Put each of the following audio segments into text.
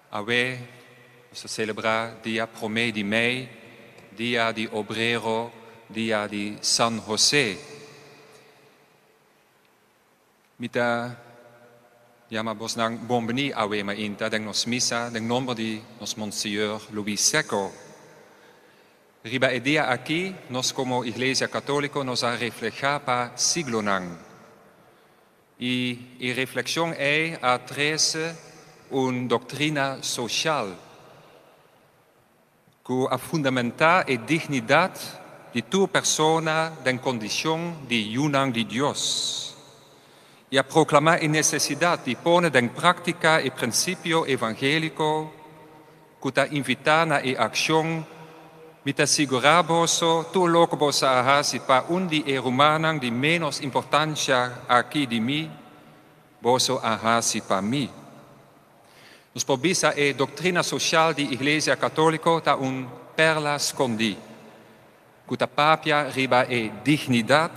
Awe, se celebra dia 1 di Mei, dia di Obrero, dia di San José. Mita yama bosnang bombeni awe ma inta deng nos misa deng nombre di nos Monsignor Luis Seco. Riba e dia aquí nos como Iglesia Católica nos ha reflejado pa siglo nang. Y reflexión a 13 una doctrina social que a fundamentar e dignidad de tu persona en condición de unang de Dios y a proclamar la necesidad de poner en práctica el principio evangélico que te invita a acción mit aseguramos tu lo que vos haces para un día humano de menos importancia aquí de mí, vos haces para mí. Nos pobisa e doctrina social de Iglesia Católica ta un perla escondi, que ta papia riba e dignidad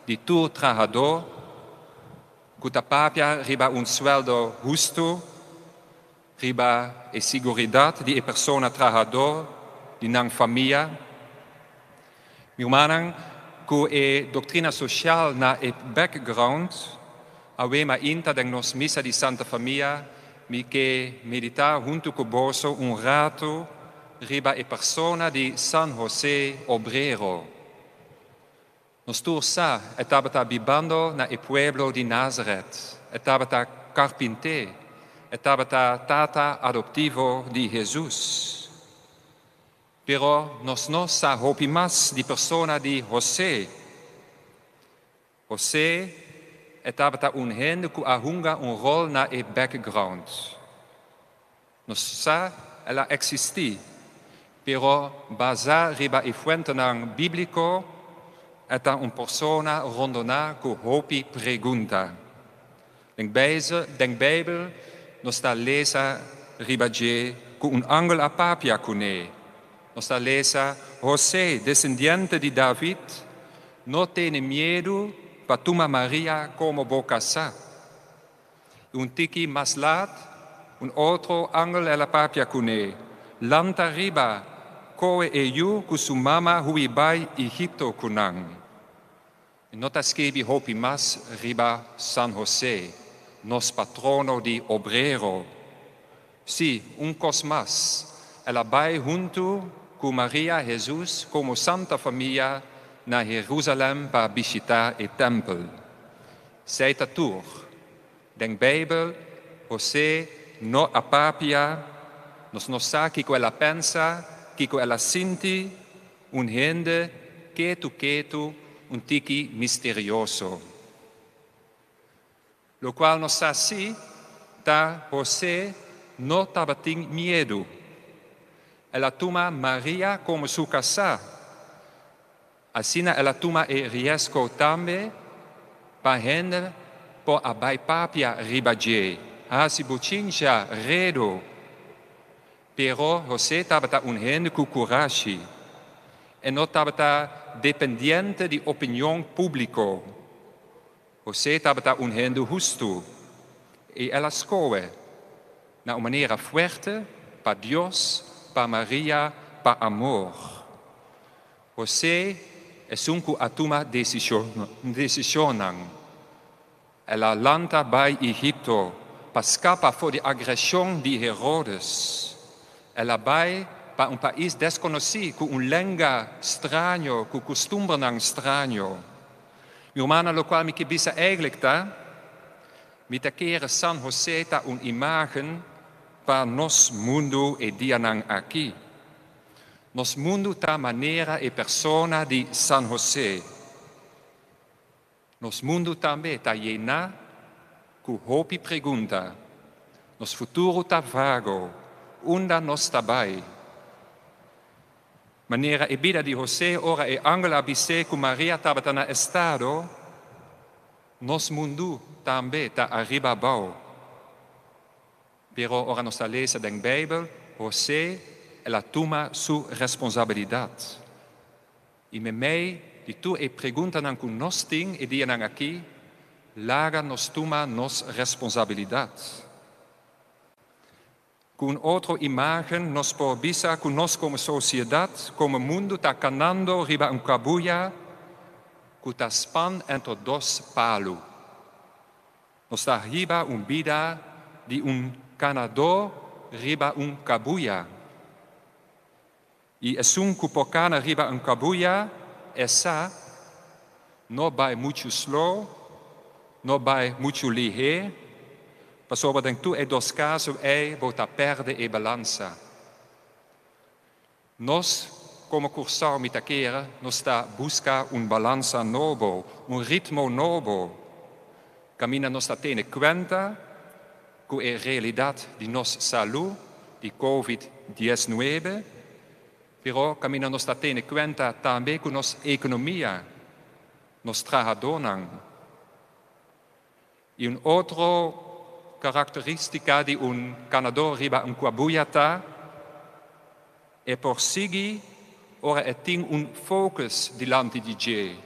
de tu trabajador, que ta papia riba un sueldo justo, riba e seguridad de persona trabajador, de nang familia. Mi umanan que e doctrina social na e background, avema inta den nos misa di Santa Familia, mi che meditar junto con vos un rato riba e persona di San José Obrero. Nos tursa etabata bibando na e pueblo di Nazareth, etabata carpinte, etabata tata adoptivo di Jesús. Pero nos sa hopi mas di persona di José. José etabata un gente que ahunga un rol na e background. Nos sa ela existi, pero basa riba e fuente nang biblico eta un persona rondona que hopi pregunta. Den Bijbel nos sta lesa riba je que un angel a papia cune. Nos sta lesa José, descendiente de David, no tiene miedo Patuma Maria como bocasa. Un tiki maslat, un otro ángel a la papia cune. Lanta riba, koe e yu kusumama huibai Egipto kunang. Nota skebi hopi mas riba San José, nos patrono di Obrero. Si, un cosmas, ela bai junto con Maria Jesús como Santa Familia na Jerusalem para visitar el templo. Seita tur, den Bijbel, José no apapia, nos sa kiko ela pensa, kiko ela sinti, un gente, ketu, un tiki misterioso. Lo cual nos sa si, ta José no tabating miedo. Ela toma Maria como su casa. Asina ela toma e riesco tambe pa hende po abai papia ribadje. Hasi buchincha redo. Pero José tabata un hende kukurashi. E no tabata dependiente di opinión público. José tabata un hende justo. E ela scoe. Na una maniera fuerte pa Dios, pa Maria, pa amor. José es un que atuma decisionan. Ela lanta by Egipto, pa scapa for de agresión de Herodes. Ela vai pa un país desconocido, con un lengua extraño, con costumbre extraño. Mi hermana, lo cual mi kibisa eigenlijk ta, mi te kere San José ta un imagen pa nos mundo e dianang aquí. Nos mundo ta manera e persona di San José. Nos mundo tambe ta llena cu hopi pregunta. Nos futuro ta vago, unda nos tabai. Manera e vida di José ora e angela bise cu Maria tabatana estado. Nos mundo tambe ta arriba bau. Pero ora nos ta lesa den Bijbel, José ela toma su responsabilidad. Y me di tu e preguntan con nos ting e dianan aquí, laga nos toma nos responsabilidad. con otra imagen nos provisa que nos como sociedad, como mundo, está caminando riba un cabuya que está span entre dos palos. Nos está riba un vida de un canador riba un cabuya. E es un que por cana riba un cabuya, essa não vai muito slow, não vai muito ligeiro, mas sobre em tu e dos casos bota perde e balança. Nós, como cursar mitaqueira, nós está busca balança novo, ritmo novo. Camina nós está tendo conta que é realidade de nossa saúde, de Covid-19, pero camina nós está tendo conta também que nossa economia, nos trabajadores. E outra característica de canador riba cabuyata é por seguir, ora tem focus diante de Deus.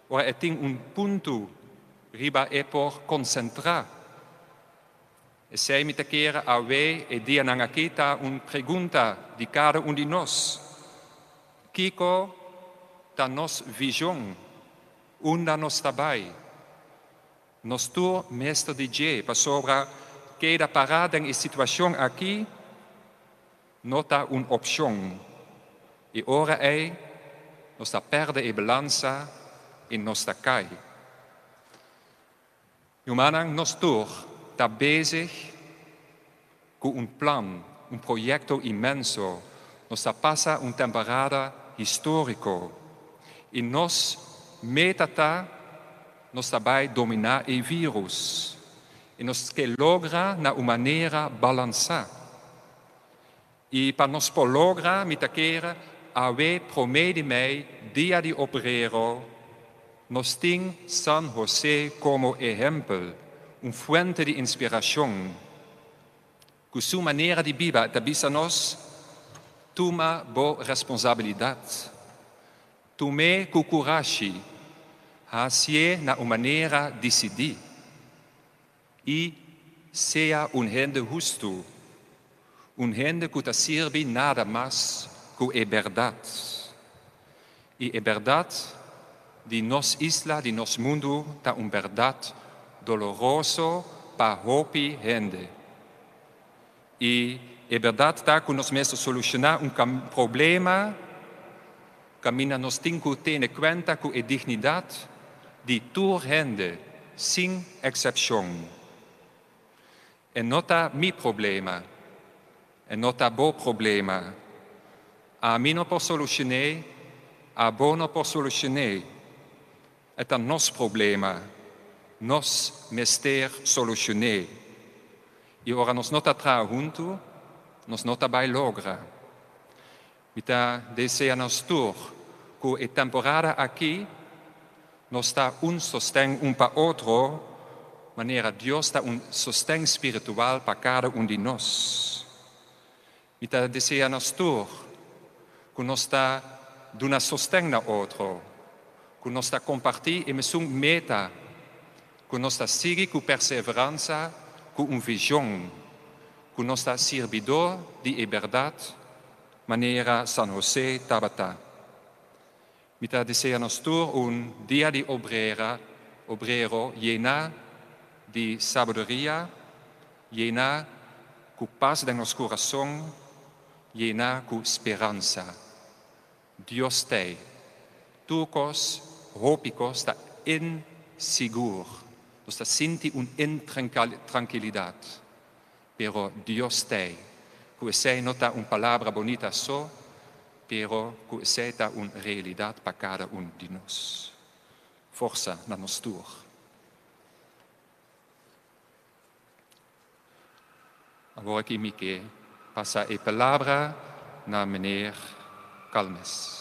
Ora tem ponto riba é por concentrar. E sei me queira a ver e dia na aqui pergunta de cada de nós. Kiko da nos visão onde nós trabalhamos. Nós tu mestre de Deus, para sobre cada parada em situação aqui, não está opção. E ora nós perde a balança e nós cai. E nós tu está bezig com plano, projeto imenso. Nós passa temporada histórico. E nós meta nós vai dominar o vírus. E nós que logra na maneira balançar. E para nós por lograr, me taqueira, haver promete me dia de obrero, nós tem San José como exemplo, fuente de inspiração. Com sua maneira de viver, tabisa nós, toma boa responsabilidade. Tome com coragem, hacer na maneira de decidir. E seja gente justo, gente que te sirve nada mais que a verdade. E a verdade de nossa isla, de nosso mundo, é uma verdade dolorosa para a gente. E a verdade é que nós mesmos solucionar problema, caminha nós temos que ter em conta que a dignidade de toda gente, sem exceção. E não é meu problema, e não é bom problema. A mim não posso solucionar, a bom não posso solucionar. É nosso problema, nós mestre solucionar. E ora nós não estamos juntos, nós não vai lograr. Então, deseja nós todos que a temporada aqui nós está sostém para outro, maneira Deus está sostém espiritual para cada de nós. Então, deseja nós todos que nós está dando sostém na outro, que nós está compartilhando a mesma meta, que nós está seguindo com perseverança, com visão, que nós está servidor de verdade, maneira San José Tabata. Mita deseja nós todos dia de obrero llena de sabedoria, llena com paz em nosso coração, llena com esperança. Deus te, tucos, hópicos, está inseguro, está sente intranquilidade, pero Deus te, que sei não está palavra bonita só, pero que seja uma realidade para cada de nós. Força na nossa tour. Agora que me quer passar a palavra na meneer Calmes.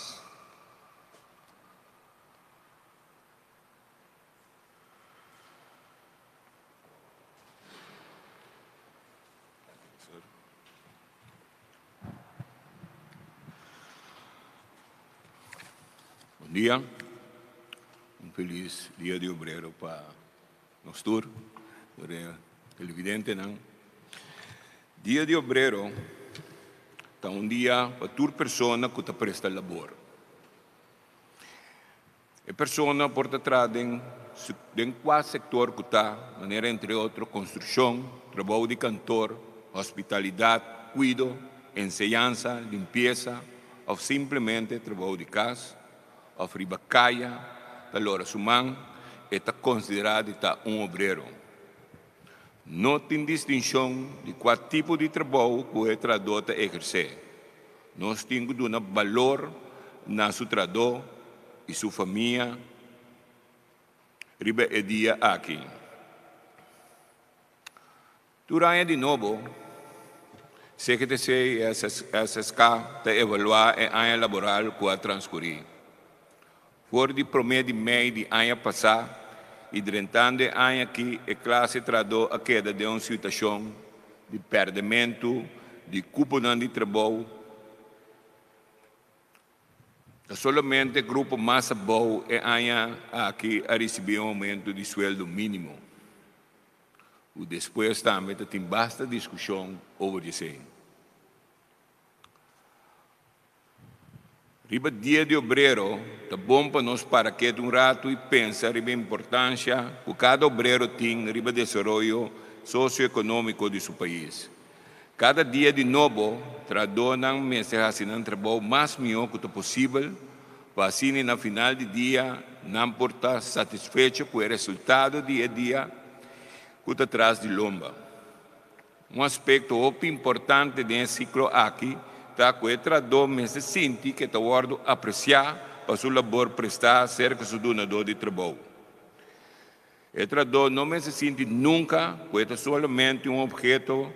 Bom dia, feliz dia de obrero para nós todos, televidente, não? Dia de obrero é um dia para toda pessoa que presta labor. A pessoa pode entrar em qualquer setor que está, maneira entre outros, construção, trabalho de cantor, hospitalidade, cuido, enseñanza, limpeza, ou simplesmente trabalho de casa, ou ribacaia, da lora sumang, está considerado um obreiro. Não tem distinção de qual tipo de trabalho que o trabalhador exerce. Nós temos que dar valor na seu trabalho e sua família riba e dia aqui. Durante de novo, se que se SSK te evaluar a ano laboral que a transcorrer. Por de promedio de mei de ano passado, e durante o ano aqui, a classe trabalhador a queda de uma situação de perdimento de cupo de trabalho. Solamente o grupo mais bom é aqui a receber um aumento de sueldo mínimo. E depois também tem bastante discussão sobre isso. Riba dia de obreiro, é bom para nós para que um rato e pensar riba a importância que cada obreiro tem riba desenvolvimento socioeconômico de seu país. Cada dia de novo, tradonam mensagens um trabalho mais melhor que possível, para assim, no final do dia, não portar satisfeito com o resultado dia a dia que está atrás de lomba. Um aspecto importante desse ciclo aqui está que o trabalhador se sente que está guardo apreciar para sua labor prestar cerca do donador de trabalho. O trabalhador não se sente nunca que é somente um objeto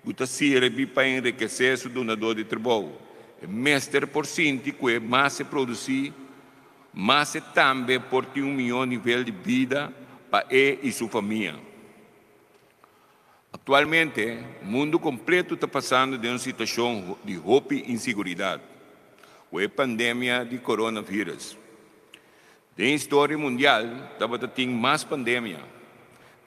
que serve para enriquecer seu donador de trabalho. O mestre por sentir que mais se produzir, mas também por ter melhor nível de vida para ele e sua família. Atualmente, o mundo completo está passando de uma situação de roupa e insegurança, com a pandemia de coronavírus. Na história mundial, estava tendo mais pandemia,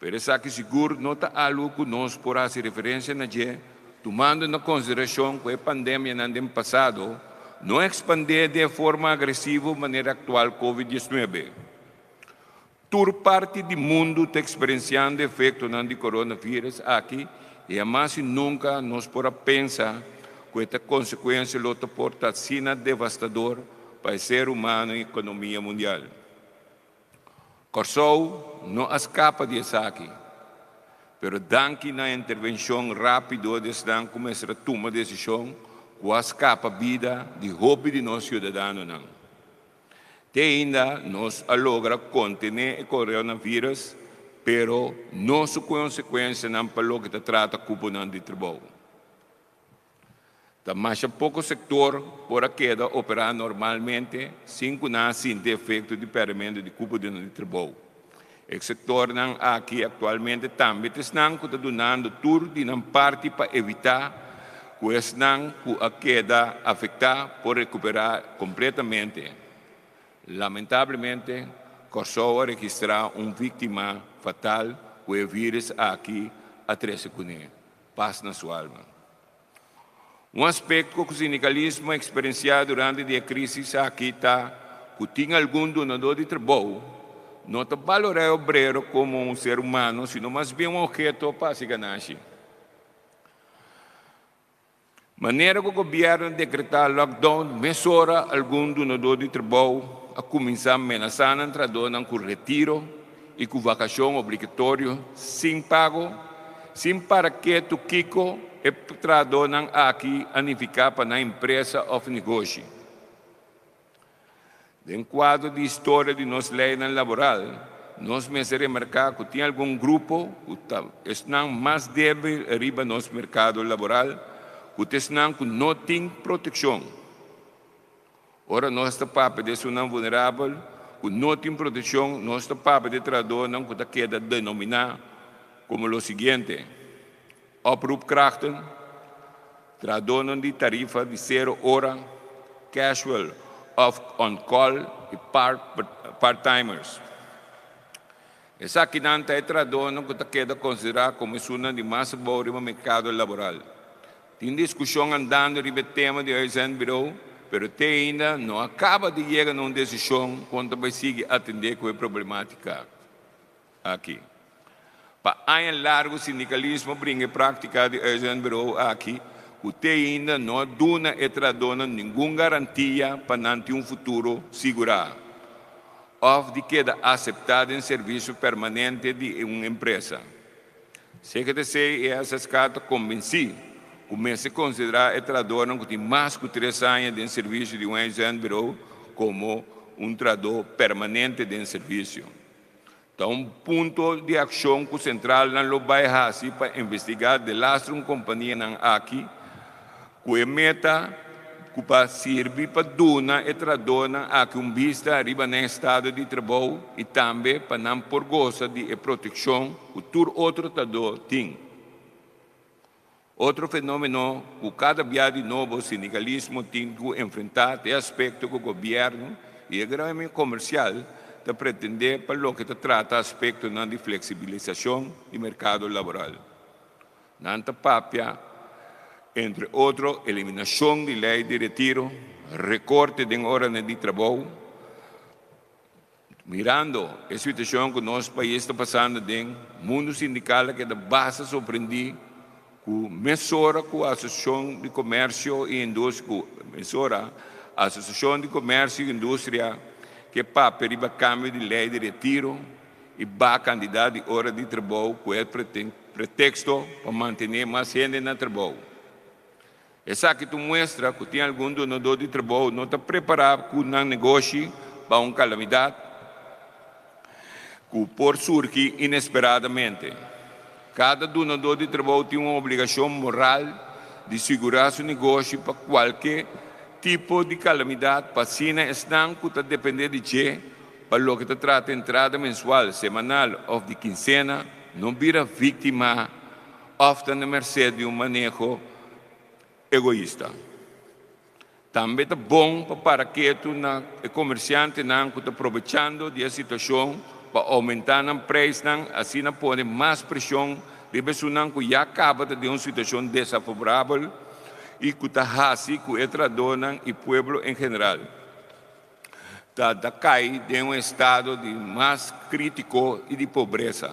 mas isso aqui seguro não está algo que nós podemos fazer referência na dia, tomando em consideração que a pandemia no ano passado não expandiu de forma agressiva de maneira atual COVID-19. Toda parte do mundo está experienciando o efeito do coronavírus aqui e mais nunca nós podemos pensar que esta consequência pode estar sendo devastadora para o ser humano e a economia mundial. Corsou não escapa disso aqui, mas danke na intervenção rápida desde que começar a tomar decisão que escapa a vida de hobby de nossos cidadãos. Até ainda nós logra conter o coronavírus, pero não sua consequência não para o que trata cupo de trabalho. Mas pouco setor por a queda operar normalmente sem que não sinta efeito de pagamento de cupo de trabalho. O setor aqui atualmente também está donando tudo de parte para evitar que a queda afetar por recuperar completamente. Lamentavelmente, começou a registrar uma vítima fatal com o vírus aqui a 13 cunê. Paz na sua alma. Um aspecto que o sindicalismo experienciado durante a crise aqui está que tinha algum donador de trabalho, não está valorando o obreiro como um ser humano, sino mais bem um objeto para se ganhar. Maneira que o governo decretar lockdown, mesura algum donador de trabalho a começar a ameaçar a entrador com retiro e com vacação obrigatório, sem pago, sem para que tu Kiko e entrador aqui anificar para a empresa ou negócio. Em quadro de história de nossa lei laboral, nós mesmo remarcar que tem algum grupo que está mais débil arriba no nosso mercado laboral, que não tem proteção. Ora, nós estamos de ser vulnerável, que não tem proteção, nós estamos de trabalhador não que queda denominar como o seguinte: oproepkrachten, trabalhador de tarifa de 0 hora, casual, on-call e part-timers. Essa aqui não é trabalhador que queda considerado como uma de mais boa no mercado laboral. Tem discussão andando sobre o tema de Uitzendbureau, mas até ainda não acaba de chegar a uma decisão quanto vai seguir atender com a problemática aqui. Para anos largo, o sindicalismo brinca prática de Uitzendbureau aqui, até ainda não dona e tradona nenhuma garantia para não ter um futuro seguro, ou de queda aceitada em serviço permanente de uma empresa. Se que deseja essas cartas convenci, comece a considerar a tradona que tem mais de 3 anos de serviço de um Uitzendbureau como um tradutor permanente de serviço. Então, um ponto de ação que o central não vai fazer para investigar de lastro uma companhia aqui, que a meta que para servir para donar e tradona aqui vista arriba no estado de trabalho e também para não por goza de proteção que todo outro trador tem. Outro fenômeno que cada dia de novo o sindicalismo tem que enfrentar é o aspecto que o governo e o grande comercial de pretender para o que trata aspecto de flexibilização do mercado laboral. Nanta papia, entre outros, eliminação de lei de retiro, recorte de horas de trabalho. Mirando a situação que nosso país está passando no mundo sindical, que é da base surpreender com mesura com a Associação de Comércio e Indústria, a Associação de Comércio e Indústria, que para periba câmbio de lei de retiro e para quantidade de horas de trabalho, que é pretexto para manter mais gente no trabalho. Essa que tu mostra que tem algum donador de trabalho não está preparado com um negócio para uma calamidade que por surgir inesperadamente. Cada donador de trabalho tem uma obrigação moral de segurar seu negócio para qualquer tipo de calamidade, para si não que está dependendo de você, para o que te trata entrada mensual, semanal ou de quincena, não vira vítima, ofta na mercê de um manejo egoísta. Também é bom para que o comerciante não está aproveitando da situação para aumentar o preço, assim não pode mais pressão de pessoas que já acaba de uma situação desfavorável e que está assim com o tradona e o povo em geral. Está cai de um estado de mais crítico e de pobreza.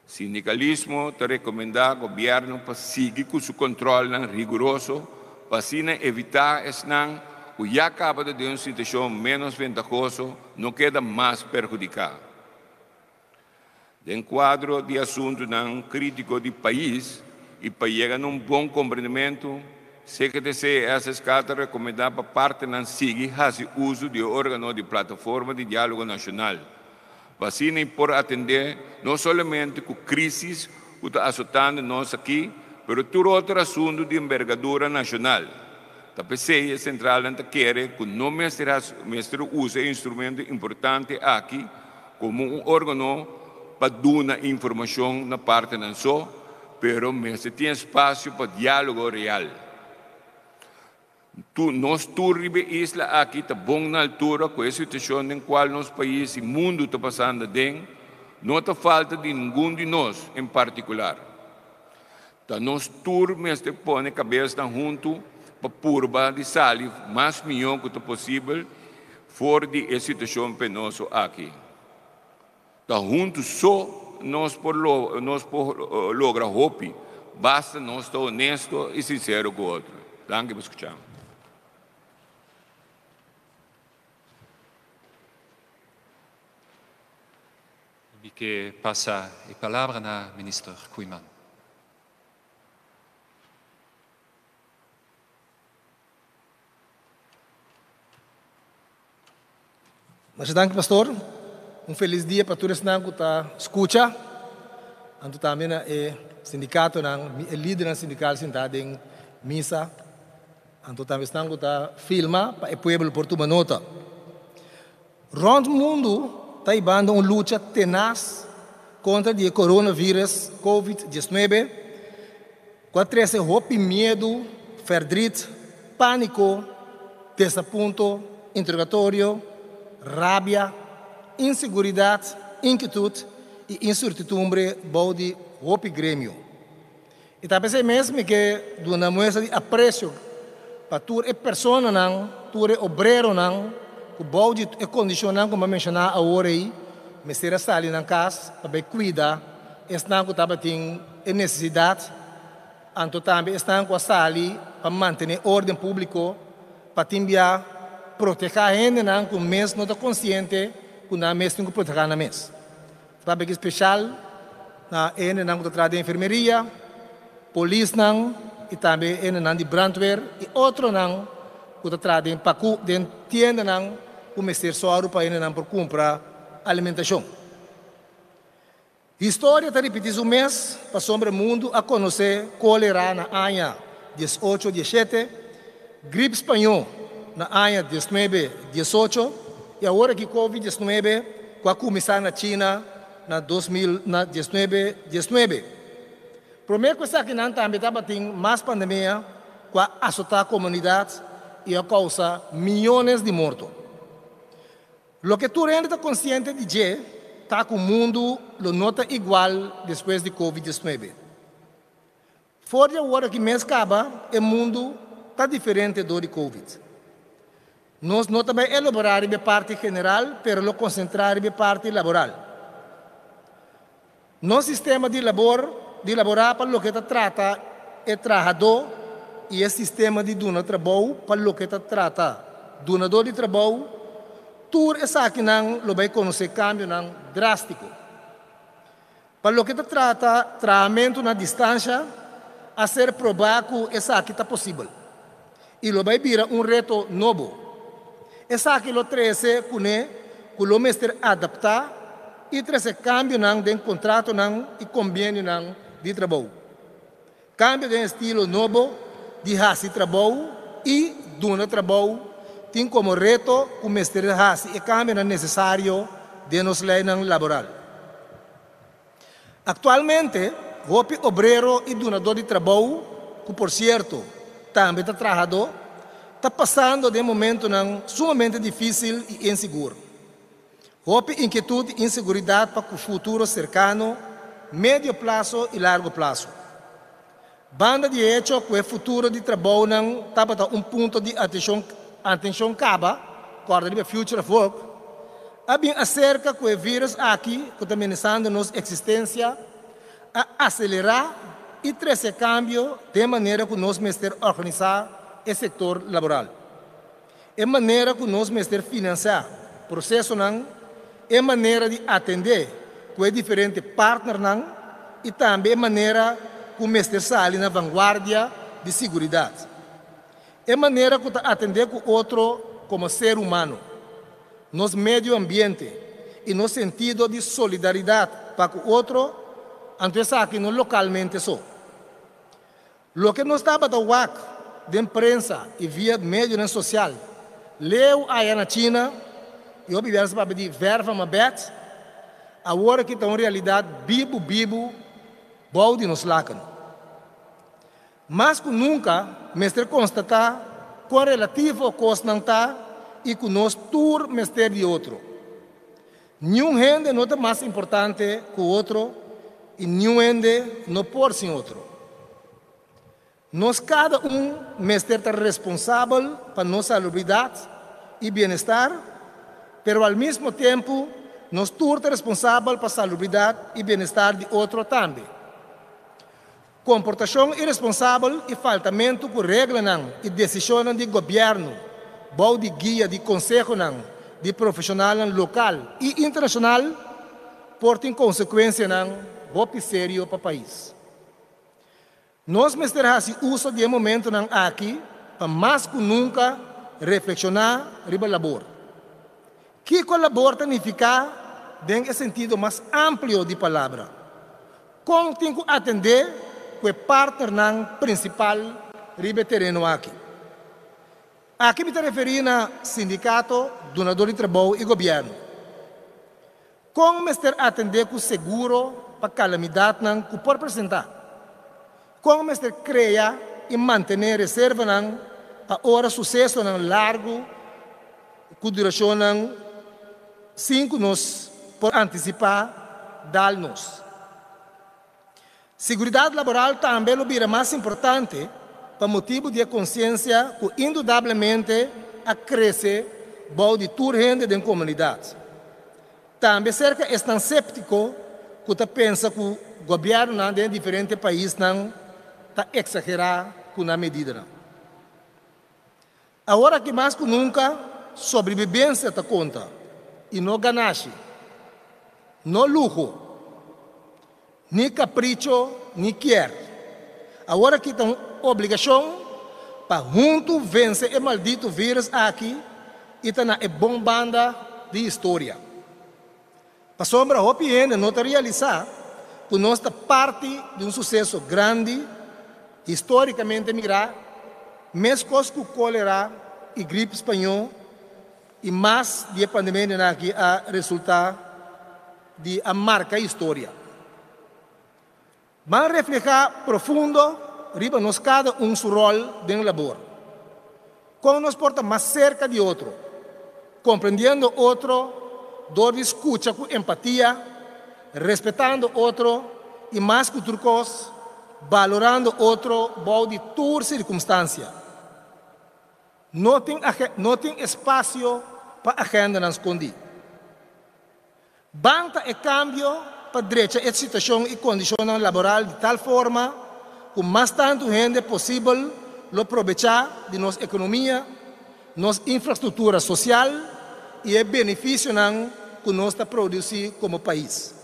O sindicalismo está recomendando ao governo para seguir com seu controle rigoroso, para assim evitar que já acaba de uma situação menos vantajosa, não queda mais prejudicado. Em quadro de assunto crítico do país, e para chegar a um bom compreendimento, sei que essas cartas recomendadas para parte não seguir fazer uso de órgãos de plataforma de diálogo nacional, para assim por atender não somente com crises que está azotando nós aqui, mas todo outro assunto de envergadura nacional. A PCI Central não quer que não mestre use instrumento importante aqui como um órgão para dar informação na parte não só, mas tem espaço para diálogo real. Nós turbe isla aqui está bom na altura com a situação em qual nosso país e mundo está passando dentro, não está falta de nenhum de nós em particular. Então, nós turbe este põe a cabeça junto para purba de sair mais melhor que possível fora de situação penosa aqui. Então, juntos só nós por lograr hope, basta nós estar honesto e sincero com o outro. Danke por escutar. E que passa a palavra na ministra Kooijman. Mas danke, pastor. Feliz dia para todos que estão escutando. E também o sindicato, o líder do sindicato sentado em missa. E também estão filmando para o povo por tomar nota. Rond o mundo está ibando uma luta tenaz contra o coronavírus COVID-19. Com três hope, medo, verdade, pânico, desaponto, interrogatório, rabia, inseguridade, inquietude e incertidumbre de hope grêmio. E talvez mesmo que de uma muestra de apreço para toda a pessoa, todo o obreiro, que pode e condicionar, como mencionar agora aí, mas será sali na casa, para cuidar, estão que também tem necessidade, então também estão com a sali para manter ordem público, para enviar, proteger a gente, que o mês não está consciente, que o mês tem que proteger na mês. Também que especial, na gente que está de enfermeria, polícia, e também gente de brandweer, e outro que está de pacu, de tienda, que o mês só para gente por comprar alimentação. A história está repetindo o mês para sobre o mundo a conhecer cólera na ano 18, 17, gripe espanhol na ano 19, 18 e agora que Covid-19 vai começar na China na 2019, 19. Primeiro coisa que não também tem mais pandemia que vai assustar a comunidade e a causa milhões de mortos. O que tu ainda está consciente de que está com o mundo lo nota igual depois de Covid-19. Fora agora que mês acaba, o mundo está diferente do de Covid. Nós não também elaborar a parte general, mas lo concentrar a parte laboral. Nosso sistema de laborar para o que trata é trabalhador e o sistema de dono de trabalho para o que trata donador de trabalho. Tudo isso aqui não vai conhecer cambio drástico. Para o que trata tratamento na distância, a ser provado que isso aqui está possível. E vai virar reto novo. Isso aqui lo trece que o mestre adaptar e trece cambio de contrato e convênio de trabalho. Cambio de estilo novo de raça de trabalho e dono de trabalho tem como reto o mestre e cambio necessário de nos lei laboral. Atualmente, o obreiro e donador de trabalho, que por certo também está trabalhador, está passando de um momento sumamente difícil e inseguro. Houve inquietude e inseguridade para o futuro cercano, médio prazo e largo prazo. Banda de hecho que o futuro de trabalho estava ponto de atenção caba, guarda de future of work, bem acerca que o vírus aqui, que está amenazando nossa existência, a acelerar e trazer cambio de maneira que nós mestres organizar o setor laboral. É maneira que nós mestres financiar o processo, é maneira de atender com diferentes partners e também maneira que o mestre sai na vanguarda de segurança. É maneira que atender com o outro como ser humano, nos meio ambiente e no sentido de solidariedade para com o outro, antes aqui no localmente só. O que nós estava de imprensa e via meio social, leu aí na China, e eu vivia para pedir verba uma bet, agora que está uma realidade bibo, balde nos lacan. Mas que nunca, mestre constatar qual relativo ao custo não está e que nós tur mestre de outro. Nenhum gente não é mais importante que o outro e nenhum gente não pode ser outro. Nós cada mestre está responsável para nossa salubridade e bem-estar, mas ao mesmo tempo nós tur está responsável para a salubridade e bem-estar de outro também. Comportação irresponsável e faltamento com regras e decisões de governo, bom de guia de conselho de profissional local e internacional, portem consequência golpe sério para o país. Nós mestres uso de momento aqui para mais que nunca reflexionar sobre o labor. Que colabora significa em sentido mais amplo de palavra. Como tem que atender que partner principal ribe terreno aqui. Aqui me referi a sindicato, donador de trabalho e governo. Como mestre atender com seguro para calamidade que pode apresentar. Como mestre cria e manter reserva para hora sucesso largo com duração 5 anos por antecipar dar-nos. Seguridade laboral também é mais importante para motivo de consciência que indudablemente acresce o de toda gente da comunidade. Também cerca estão séptico que pensa que o governo de diferentes países não está exagerar com a medida. Agora que mais que nunca, sobrevivência está conta, e não ganache, não luxo, nem capricho, nem quer. Agora que tem obrigação para juntos vencer o maldito vírus aqui e está na bombanda de história. Para sombra, a OPN não está realizar que nós está parte de sucesso grande, historicamente migrado, mesmo com cólera e gripe espanhol, e mais de pandemia aqui a resultar de a marca história. Mas refletir profundo, riba nos cada seu rol de labor. Como nos porta mais cerca de outro, compreendendo outro, dor de escuta com empatia, respeitando outro e mais que outra coisa, valorando outro, bom de toda circunstância. Não tem espaço para a agenda não esconder. Banca e cambio para direita a situação e condição laboral de tal forma que mais tanto gente possível lo aproveitar de nossa economia, nossa infraestrutura social e o benefício que nós produzimos como país.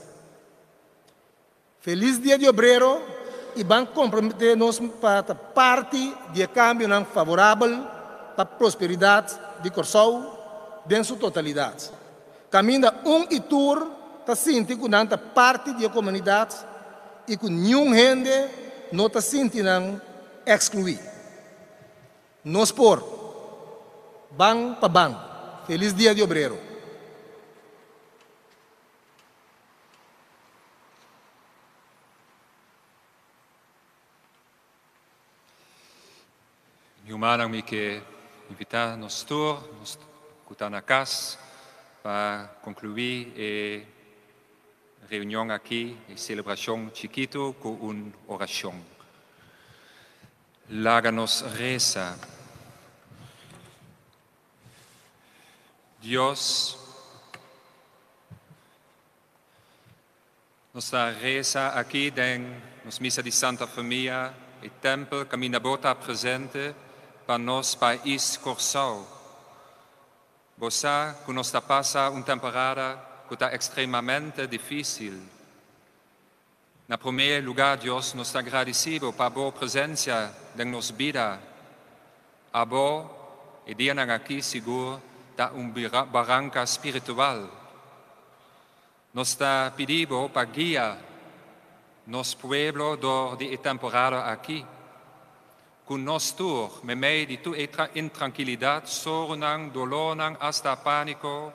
Feliz Dia de Obreiro e vamos comprometer-nos para parte de câmbio favorável para a prosperidade de Corsau em sua totalidade. Caminha e tour está sentindo que parte da comunidade e que nenhum gente não está sentindo excluído. Nós por bang para bang. Feliz Dia de Obreiro. Humana me que invitar nos tour, nos estar na casa para concluir a reunião aqui, a celebração chiquito com uma oração. Láganos reza. Dios nos reza aqui nos missa de Santa Família e templo caminha bota presente para nós país Corsau. Você que nos passa uma temporada que está extremamente difícil. Na primeiro lugar, Deus nos agradecido para a boa presença em nossa vida. A boa e dia aqui seguro da barranca espiritual. Nos está pedindo para guiar nosso pueblo durante a temporada aqui. Com nós tour, me meio de tua intranquilidade, sornang, dolornang, hasta pânico,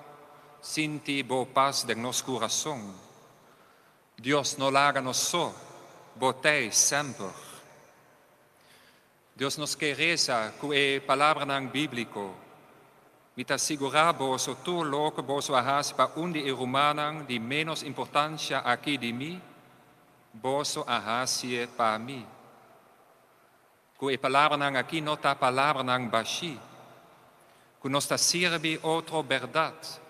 sinti boa paz de nosso coração. Deus não larga nos só, botei sempre. Deus nos quer reza com a palavra bíblica. Me te assegurar que tu louco você arras para onde é humano de menos importância aqui de mim, você arras para mim. Que a palavra aqui não está a palavra baixi. Que nós está serve outra verdade.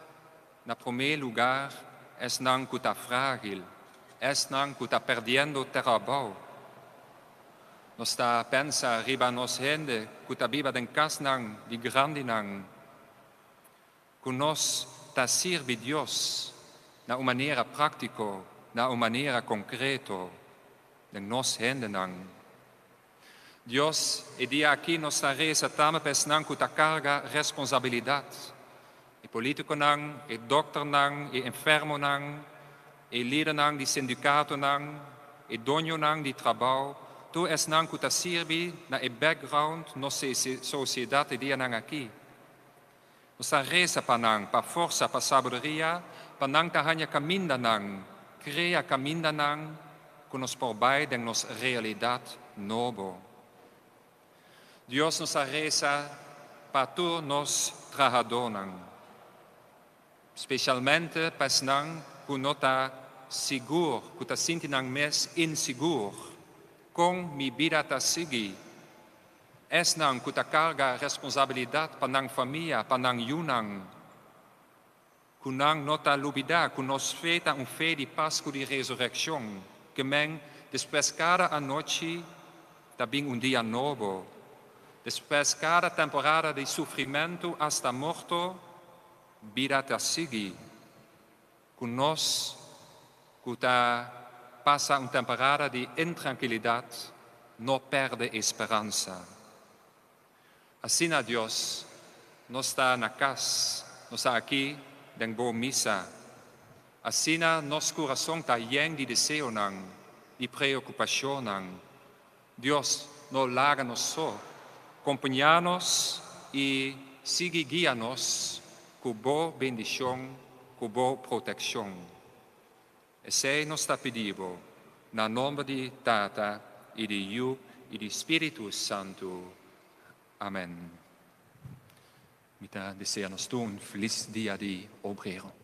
Na primeiro lugar, é não que está frágil, é não que está perdendo trabalho. Nós está a pensar riba nos gente que está viva em casa de grande que nós está serve Deus na uma maneira prática, na uma maneira concreta, de nós gente Deus, e dia aqui nos está reza também pensando que está carga responsabilidade. E político e doutor e enfermo e líder de sindicato e dono de trabalho, tu és que está serve na background nossa sociedade dia aqui. Nos está reza para força, para sabedoria, para não hanya caminho cria caminho que nos provai de nossa realidade nova. Deus nos reza para todos nós trabalhadores, especialmente para que não está seguro, que ta sinti nang mes inseguro, com mi vida ta sigi, es nang que ta carga responsabilidad pa nang família, pa nang yunang, que nang nota lubida, que nos feta fe di Pasco di resurrección, que men después cada anoche também dia novo, después cada temporada de sofrimento hasta morto, vida ta sigi, que nos que passa temporada de intranquilidade, não perde esperança. Assim, a Deus, nós está na casa, nós está aqui, em boa missa. Assim, nosso coração está lleno de desejo, de preocupação. Deus não larga nos só, acompanha-nos e sigue guia-nos com boa bendição, com boa proteção. Esse nos está pedindo, na nome de Tata, e de Yu, e de Espírito Santo. Amém. Deseamos um feliz dia de obreiro.